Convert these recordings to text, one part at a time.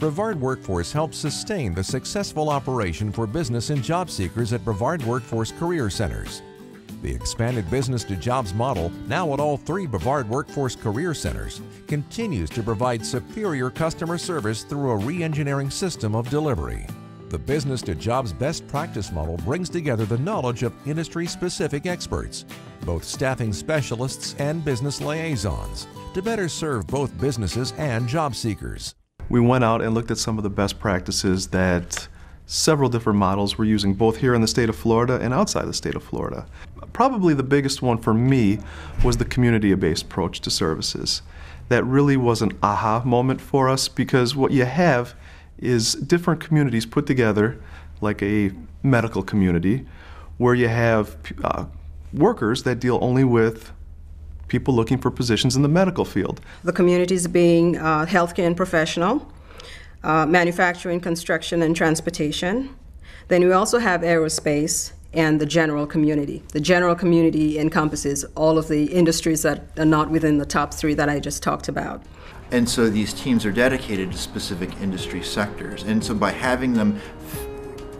Brevard Workforce helps sustain the successful operation for business and job seekers at Brevard Workforce Career Centers. The expanded business-to-jobs model, now at all 3 Brevard Workforce Career Centers, continues to provide superior customer service through a re-engineering system of delivery. The business-to-jobs best practice model brings together the knowledge of industry-specific experts, both staffing specialists and business liaisons, to better serve both businesses and job seekers. We went out and looked at some of the best practices that several different models were using both here in the state of Florida and outside the state of Florida. Probably the biggest one for me was the community-based approach to services. That really was an aha moment for us, because what you have is different communities put together, like a medical community, where you have workers that deal only with people looking for positions in the medical field. The communities being healthcare and professional, manufacturing, construction, and transportation. Then we also have aerospace and the general community. The general community encompasses all of the industries that are not within the top 3 that I just talked about. And so these teams are dedicated to specific industry sectors. And so by having them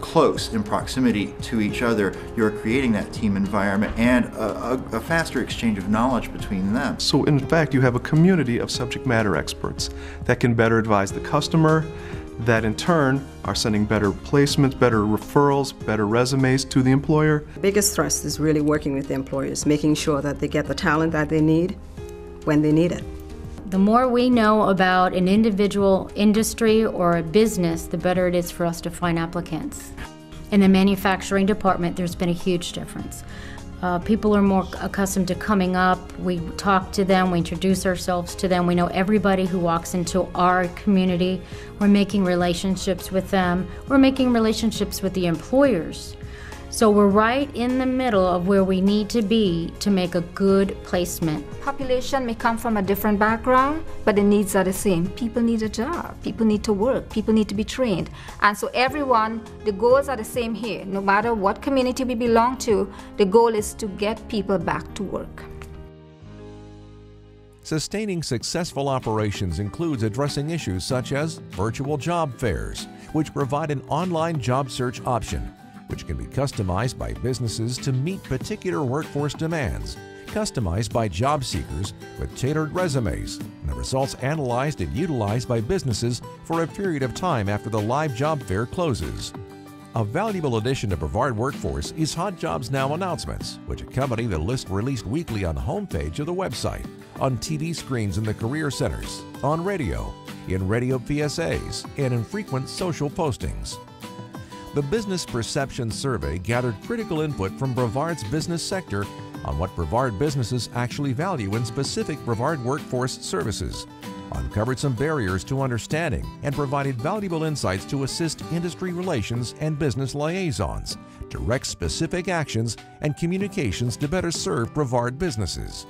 close in proximity to each other, you're creating that team environment and a faster exchange of knowledge between them. So in fact, you have a community of subject matter experts that can better advise the customer, that in turn are sending better placements, better referrals, better resumes to the employer. The biggest thrust is really working with the employers, making sure that they get the talent that they need when they need it. The more we know about an individual industry or a business, the better it is for us to find applicants. In the manufacturing department, there's been a huge difference. People are more accustomed to coming up. We talk to them, we introduce ourselves to them. We know everybody who walks into our community. We're making relationships with them. We're making relationships with the employers. So we're right in the middle of where we need to be to make a good placement. Population may come from a different background, but the needs are the same. People need a job, people need to work, people need to be trained. And so everyone, the goals are the same here. No matter what community we belong to, the goal is to get people back to work. Sustaining successful operations includes addressing issues such as virtual job fairs, which provide an online job search option, which can be customized by businesses to meet particular workforce demands, customized by job seekers with tailored resumes, and the results analyzed and utilized by businesses for a period of time after the live job fair closes. A valuable addition to Brevard Workforce is Hot Jobs Now announcements, which accompany the list released weekly on the homepage of the website, on TV screens in the career centers, on radio, in radio PSAs, and in frequent social postings. The Business Perception Survey gathered critical input from Brevard's business sector on what Brevard businesses actually value in specific Brevard workforce services, uncovered some barriers to understanding, and provided valuable insights to assist industry relations and business liaisons, direct specific actions and communications to better serve Brevard businesses.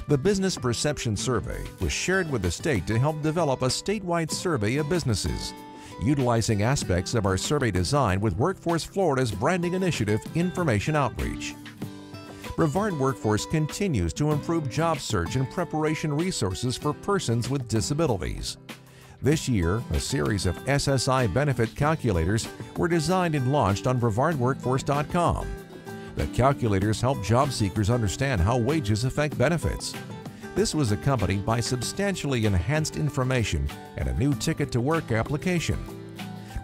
The Business Perception Survey was shared with the state to help develop a statewide survey of businesses, utilizing aspects of our survey design with Workforce Florida's branding initiative, Information Outreach. Brevard Workforce continues to improve job search and preparation resources for persons with disabilities. This year, a series of SSI benefit calculators were designed and launched on BrevardWorkforce.com. The calculators help job seekers understand how wages affect benefits. This was accompanied by substantially enhanced information and a new Ticket to Work application.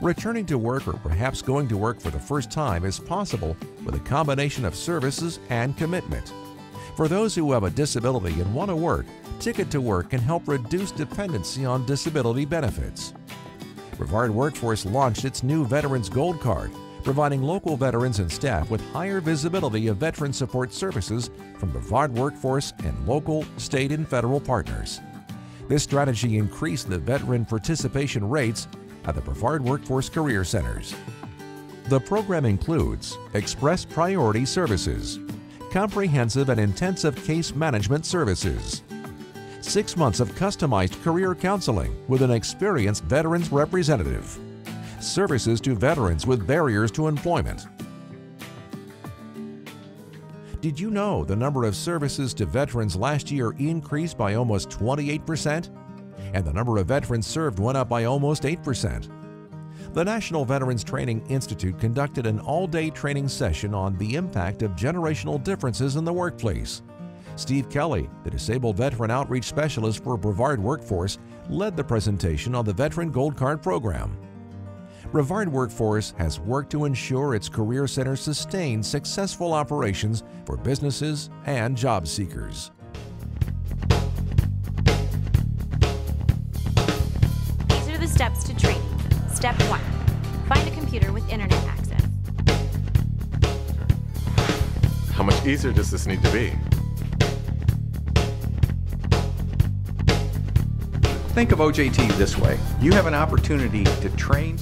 Returning to work or perhaps going to work for the first time is possible with a combination of services and commitment. For those who have a disability and want to work, Ticket to Work can help reduce dependency on disability benefits. Brevard Workforce launched its new Veterans Gold Card, providing local veterans and staff with higher visibility of veteran support services from Brevard Workforce and local, state, and federal partners. This strategy increased the veteran participation rates at the Brevard Workforce Career Centers. The program includes Express Priority Services, Comprehensive and Intensive Case Management Services, 6 months of customized career counseling with an experienced veterans representative. Services to veterans with barriers to employment. Did you know the number of services to veterans last year increased by almost 28%? And the number of veterans served went up by almost 8%. The National Veterans Training Institute conducted an all-day training session on the impact of generational differences in the workplace. Steve Kelly, the Disabled Veteran Outreach Specialist for Brevard Workforce, led the presentation on the Veteran Gold Card program. Brevard Workforce has worked to ensure its career center sustains successful operations for businesses and job seekers. These are the steps to training. Step 1. Find a computer with internet access. How much easier does this need to be? Think of OJT this way. You have an opportunity to train